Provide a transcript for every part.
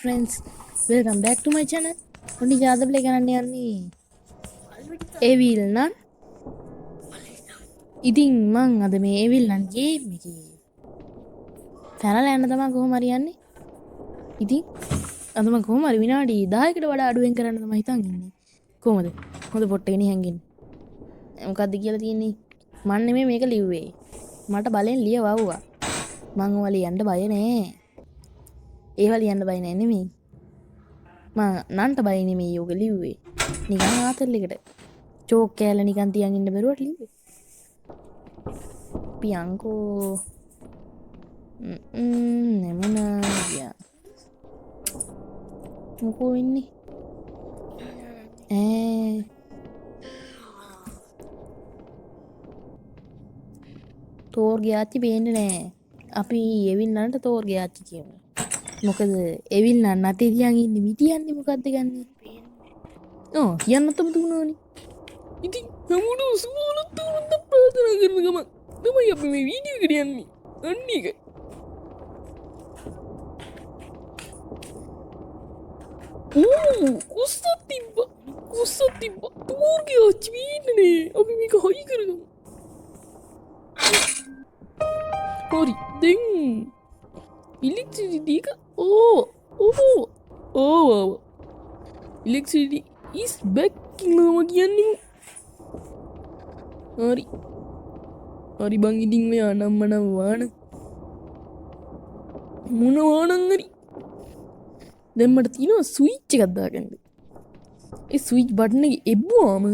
friends, welcome back to my channel. Undi jada play කරන්න යන්නේ Evil Nun. ඉතින් මං අද මේ Evil Nun game එකේ පැනලා යන්න තමයි කොහොම හරි යන්නේ. ඉතින් අද මම කොහොම හරි විනාඩි 10කට වඩා අඩුවෙන් කරන්න තමයි හිතන් ඉන්නේ. කොහොමද? හොඳ පොට්ට ගෙනි හැංගෙන්නේ. මොකද්ද කියලා තියෙන්නේ? මන් නෙමෙයි මේක ලිව්වේ. මට බලෙන් ලියවවුවා. මං ඔය ලියන්න බය නෑ. ඒවා ලියන්න බය නෑ නෙමෙයි. මං නන්ට බය නෙමෙයි යෝග ලිව්වේ. නිකන් ආතල්ලෙකට. චෝක් කෑල්ල නිකන් තියන් ඉන්න බැරුවට ලිව්වේ. පියංකෝ නෙමනා ගියා. මොකෝ ඉන්නේ? තෝර්ගේ ආච්චි පේන්නේ නෑ. අපි එවිල් නන්ට තෝර්ගේ ආච්චි කියමු. මොකද එවිල් නන් නැතේ තියන් ඉන්නේ මිටියන්නේ මොකද්ද ගන්නේ? කියන්නත් අමුතුනෝනි. ඉතින් නමුඩු සුමානත් උන්ට ප්‍රාර්ථනා කරන ගමන් තමයි අපි මේ වීඩියෝ එකට යන්නේ. අන්න එක. කුස්සත් තිබ්බා. තෝර්ගේ ආච්චි පේන්නේ අපි මේක හයි කරගමු. හරි දැන් electricity එක electricity is back කියලා කියන්නේ. හරි බං ඉතින් මෙයා නම් මනම් වාන මොන වානන් හරි දැන් මට තියෙනවා ස්විච් එකක් දාගන්න. ඒ ස්විච් බටන් එක එබ්බුවාම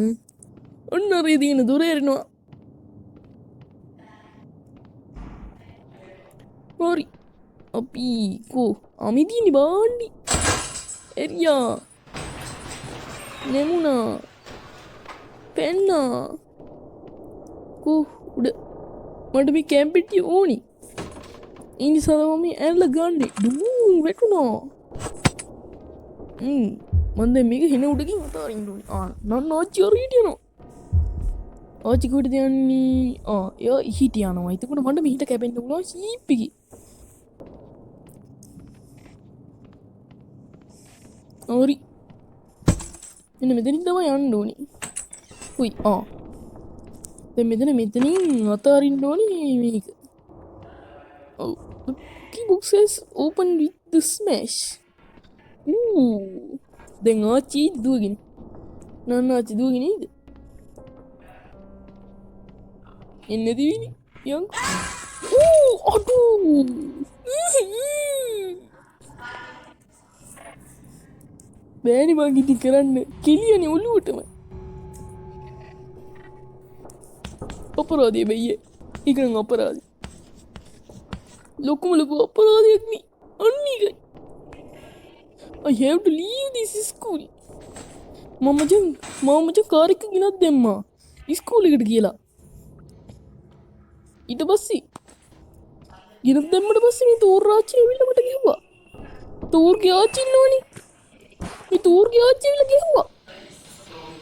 ඔන්න අර තියෙන දොර ඇරෙනවා. හරි අපි කෝ අමිදීනි බාණ්ඩි එරියා නෙමුණා පෙන්නා කෝ උඩ මට මේ කැම්පෙටිය ඕනි. ඒ නිසා තමයි මම ඇල්ල ගන්නේ. ඩූ වැටුණා. මන් දැන් මේක හෙන උඩකින් අතාරින්න ඕනි. නන්න ආච්චි අර හිටියනවා. ආච්චි කොහෙද යන්නේ? එයා හිටියනවා. එතකොට මට මෙහිට කැපෙන්න උනා සීප් එකේ. හරි එන්න මෙතනින් තමයි යන්න ඕනේ. හුයි දැන් මෙතනින් අතාරින්න ඕනේ මේක. The key box is open with the smash. දැන් ආච්චි දුවගෙන නන්න ආච්චි දුවගෙන ඉද එන්න දිවිනි යන් අඩෝ බෑනි බං ඉතින් කරන්න කෙලියනේ ඔළුවටම. අපරාධය බැయ్యේ. ඒක නම් අපරාධය. ලොකු අපරාධයක් නේ. අන්න එකයි. I have to leave this school. මම කාර් එක ගෙනත් දැම්මා ඉස්කෝලේකට කියලා. ඊට පස්සේ ගෙනත් දැම්මට පස්සේ මේ තෝර් ආච්චි ඇවිල්ලා මට කිව්වා. තෝර්ගේ ආච්චි ඉන්නවනේ. මේ තෝර්ගේ ආච්චි ඇවිල්ලා කිව්වා.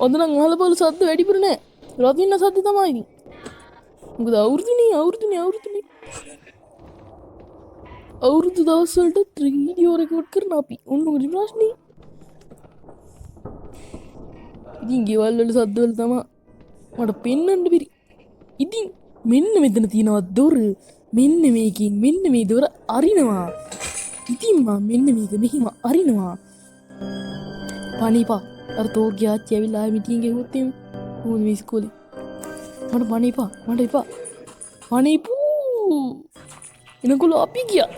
අද නම් අහල බලු සද්ද වැඩිපුර නෑ. රතින්න සද්ද තමයි ඉතින්. මොකද අවුරුදුනේ. අවුරුදු දවස් වලට වීඩියෝ රෙකෝඩ් කරන අපි ඔන්න මොකද ප්‍රශ්නේ? ඉතින් ගෙවල් වල සද්ද වල තමයි මට පෙන්වන්න බැරි. ඉතින් මෙන්න මෙතන තියෙනවා දොර. මෙන්න මේකෙන් මෙන්න මේ දොර අරිනවා. ඉතින් මම මෙන්න මේක මෙහිම අරිනවා. පණිපා අර තෝර්ගේ ආච්චි ඇවිල්ලා මිටින් ගෙවුවොත් එමු. මොන මේ ඉස්කෝලේ. මට පණිපා. පණිපු. එනකොට අපි ගියා.